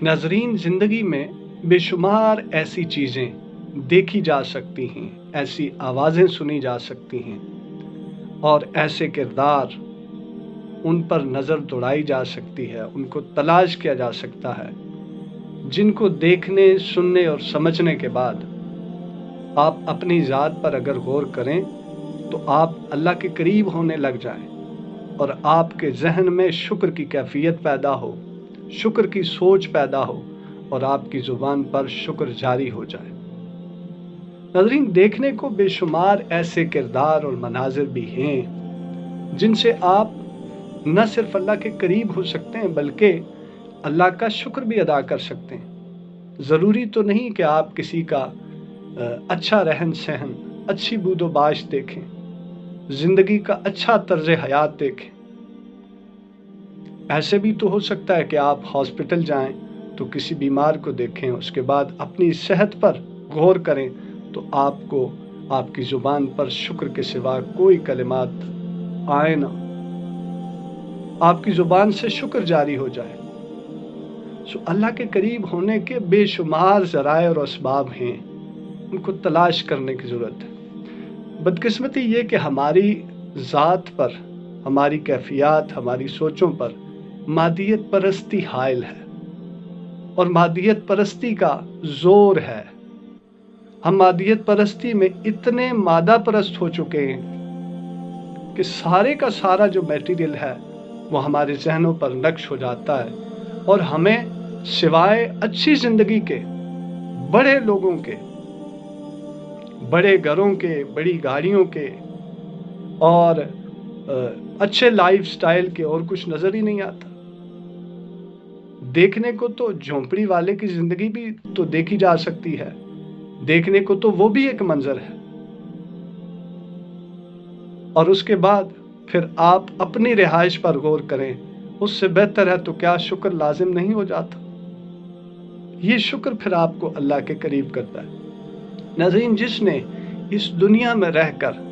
नाज़रीन, ज़िंदगी में बेशुमार ऐसी चीज़ें देखी जा सकती हैं, ऐसी आवाज़ें सुनी जा सकती हैं और ऐसे किरदार उन पर नज़र दौड़ाई जा सकती है, उनको तलाश किया जा सकता है, जिनको देखने, सुनने और समझने के बाद आप अपनी ज़ात पर अगर गौर करें तो आप अल्लाह के करीब होने लग जाएं और आपके जहन में शुक्र की कैफियत पैदा हो, शुक्र की सोच पैदा हो और आपकी ज़ुबान पर शुक्र जारी हो जाए। नाज़रीन, देखने को बेशुमार ऐसे किरदार और मनाजिर भी हैं जिनसे आप न सिर्फ अल्लाह के करीब हो सकते हैं बल्कि अल्लाह का शुक्र भी अदा कर सकते हैं। ज़रूरी तो नहीं कि आप किसी का अच्छा रहन सहन, अच्छी बूदोबाश देखें, ज़िंदगी का अच्छा तर्ज हयात देखें। ऐसे भी तो हो सकता है कि आप हॉस्पिटल जाएं तो किसी बीमार को देखें, उसके बाद अपनी सेहत पर गौर करें तो आपको आपकी ज़ुबान पर शुक्र के सिवा कोई कलिमात आए ना, आपकी ज़ुबान से शुक्र जारी हो जाए। अल्लाह के करीब होने के बेशुमार ज़राए और असबाब हैं, उनको तलाश करने की ज़रूरत है। बदकिस्मती ये कि हमारी ज़ात पर, हमारी कैफियत, हमारी सोचों पर मादियत परस्ती हायल है और मादियत परस्ती का ज़ोर है। हम मादियत परस्ती में इतने मादा परस्त हो चुके हैं कि सारे का सारा जो मटेरियल है वो हमारे जहनों पर नक्श हो जाता है और हमें सिवाय अच्छी ज़िंदगी के, बड़े लोगों के, बड़े घरों के, बड़ी गाड़ियों के और अच्छे लाइफस्टाइल के और कुछ नज़र ही नहीं आता। देखने को तो झोंपड़ी वाले की ज़िंदगी भी तो देखी जा सकती है, देखने को तो वो भी एक मंजर है और उसके बाद फिर आप अपनी रिहाइश पर गौर करें, उससे बेहतर है तो क्या शुक्र लाजिम नहीं हो जाता? ये शुक्र फिर आपको अल्लाह के करीब करता है। नाज़रीन, जिसने इस दुनिया में रहकर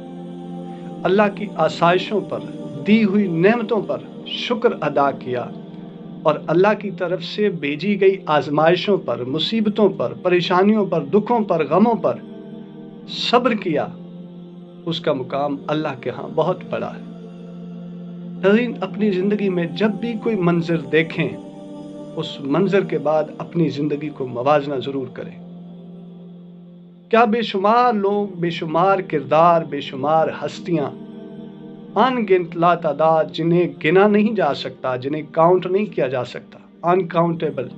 अल्लाह की आसाइशों पर, दी हुई नेमतों पर शुक्र अदा किया और अल्लाह की तरफ से भेजी गई आजमाइशों पर, मुसीबतों पर, परेशानियों पर, दुखों पर, गमों पर सब्र किया, उसका मुकाम अल्लाह के यहाँ बहुत बड़ा है। नाज़रीन, अपनी ज़िंदगी में जब भी कोई मंजर देखें, उस मंजर के बाद अपनी ज़िंदगी को मवाजना ज़रूर करें। क्या बेशुमार लोग, बेशुमार किरदार, बेशुमार हस्तियाँ, अनगिनत लातादाद, जिन्हें गिना नहीं जा सकता, जिन्हें काउंट नहीं किया जा सकता, अनकाउंटेबल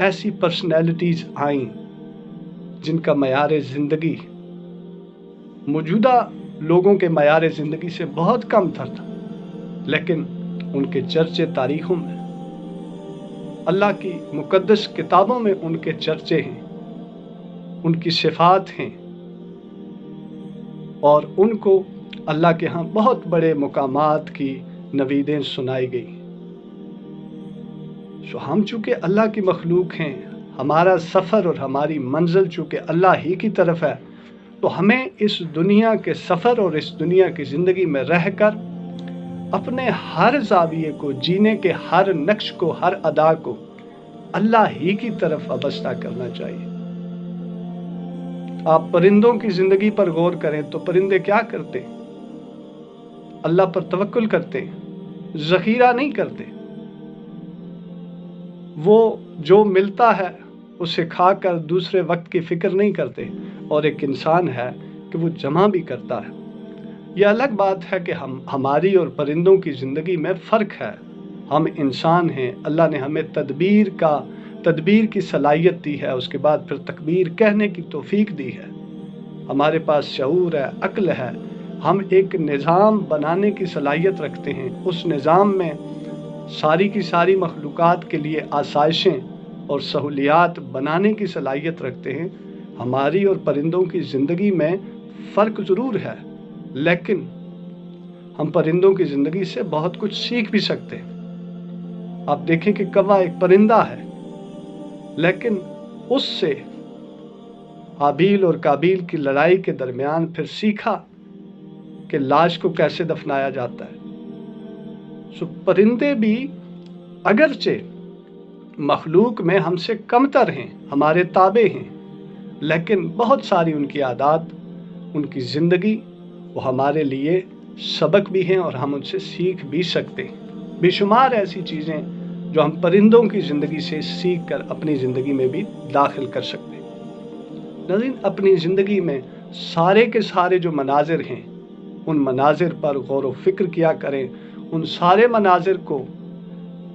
ऐसी पर्सनैलिटीज़ आईं जिनका मयार ज़िंदगी मौजूदा लोगों के मयार ज़िंदगी से बहुत कम था, लेकिन उनके चर्चे तारीखों में, अल्लाह की मुकद्दस किताबों में उनके चर्चे हैं, उनकी सिफात हैं और उनको अल्लाह के यहाँ बहुत बड़े मुकामात की नवीदें सुनाई गई। हम चूँकि अल्लाह की मखलूक हैं, हमारा सफ़र और हमारी मंजिल चूँकि अल्लाह ही की तरफ है, तो हमें इस दुनिया के सफ़र और इस दुनिया की ज़िंदगी में रहकर अपने हर ज़ाविये को, जीने के हर नक्श को, हर अदा को अल्लाह ही की तरफ वाबस्ता करना चाहिए। आप परिंदों की ज़िंदगी पर गौर करें तो परिंदे क्या करते हैं? अल्लाह पर तवक्कुल करते हैं, ज़ख़ीरा नहीं करते। वो जो मिलता है उसे खाकर दूसरे वक्त की फ़िक्र नहीं करते और एक इंसान है कि वो जमा भी करता है। यह अलग बात है कि हमारी और परिंदों की ज़िंदगी में फ़र्क है। हम इंसान हैं, अल्लाह ने हमें तदबीर की सलाहियत दी है, उसके बाद फिर तकबीर कहने की तौफीक दी है। हमारे पास शऊर है, अक्ल है, हम एक निज़ाम बनाने की सलाहियत रखते हैं। उस निज़ाम में सारी की सारी मखलूक़ात के लिए आसाइशें और सहूलियात बनाने की सलाहियत रखते हैं। हमारी और परिंदों की ज़िंदगी में फ़र्क ज़रूर है, लेकिन हम परिंदों की ज़िंदगी से बहुत कुछ सीख भी सकते हैं। आप देखें कि कौवा एक परिंदा है, लेकिन उससे हाबील और काबील की लड़ाई के दरमियान फिर सीखा कि लाश को कैसे दफनाया जाता है। परिंदे भी अगरचे मखलूक में हमसे कमतर हैं, हमारे ताबे हैं, लेकिन बहुत सारी उनकी आदत, उनकी ज़िंदगी वो हमारे लिए सबक भी हैं और हम उनसे सीख भी सकते हैं। बेशुमार ऐसी चीज़ें जो हम परिंदों की ज़िंदगी से सीख कर अपनी ज़िंदगी में भी दाखिल कर सकते हैं। नाज़रीन, अपनी ज़िंदगी में सारे के सारे जो मनाजिर हैं, उन मनाजिर पर गौर व फिक्र किया करें, उन सारे मनाजिर को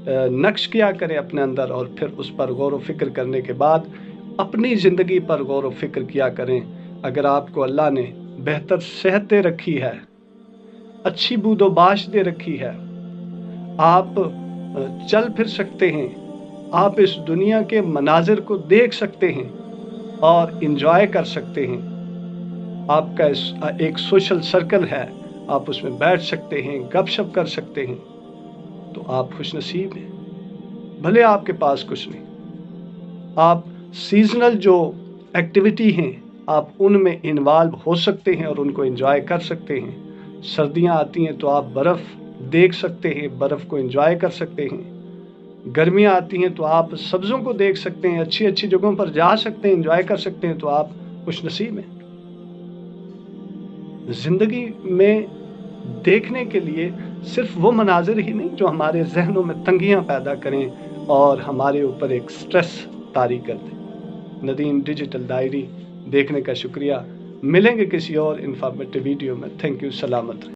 नक्श किया करें अपने अंदर, और फिर उस पर गौर व फिक्र करने के बाद अपनी ज़िंदगी पर गौर व फिक्र किया करें। अगर आपको अल्लाह ने बेहतर सेहत दे रखी है, अच्छी बूदोबाश दे रखी है, आप चल फिर सकते हैं, आप इस दुनिया के मनाजिर को देख सकते हैं और इंजॉय कर सकते हैं, आपका एक सोशल सर्कल है, आप उसमें बैठ सकते हैं, गपशप कर सकते हैं, तो आप खुशनसीब हैं। भले आपके पास कुछ नहीं, आप सीजनल जो एक्टिविटी हैं आप उनमें इन्वॉल्व हो सकते हैं और उनको एंजॉय कर सकते हैं। सर्दियां आती हैं तो आप बर्फ़ देख सकते हैं, बर्फ़ को एंजॉय कर सकते हैं। गर्मियां आती हैं तो आप सब्ज़ों को देख सकते हैं, अच्छी अच्छी जगहों पर जा सकते हैं, एंजॉय कर सकते हैं, तो आप खुशनसीब हैं। ज़िंदगी में देखने के लिए सिर्फ वो मनाजिर ही नहीं जो हमारे जहनों में तंगियां पैदा करें और हमारे ऊपर एक स्ट्रेस तारी कर दें। नदीम डिजिटल डायरी देखने का शुक्रिया। मिलेंगे किसी और इन्फॉर्मेटिव वीडियो में। Thank you. सलामत रहें।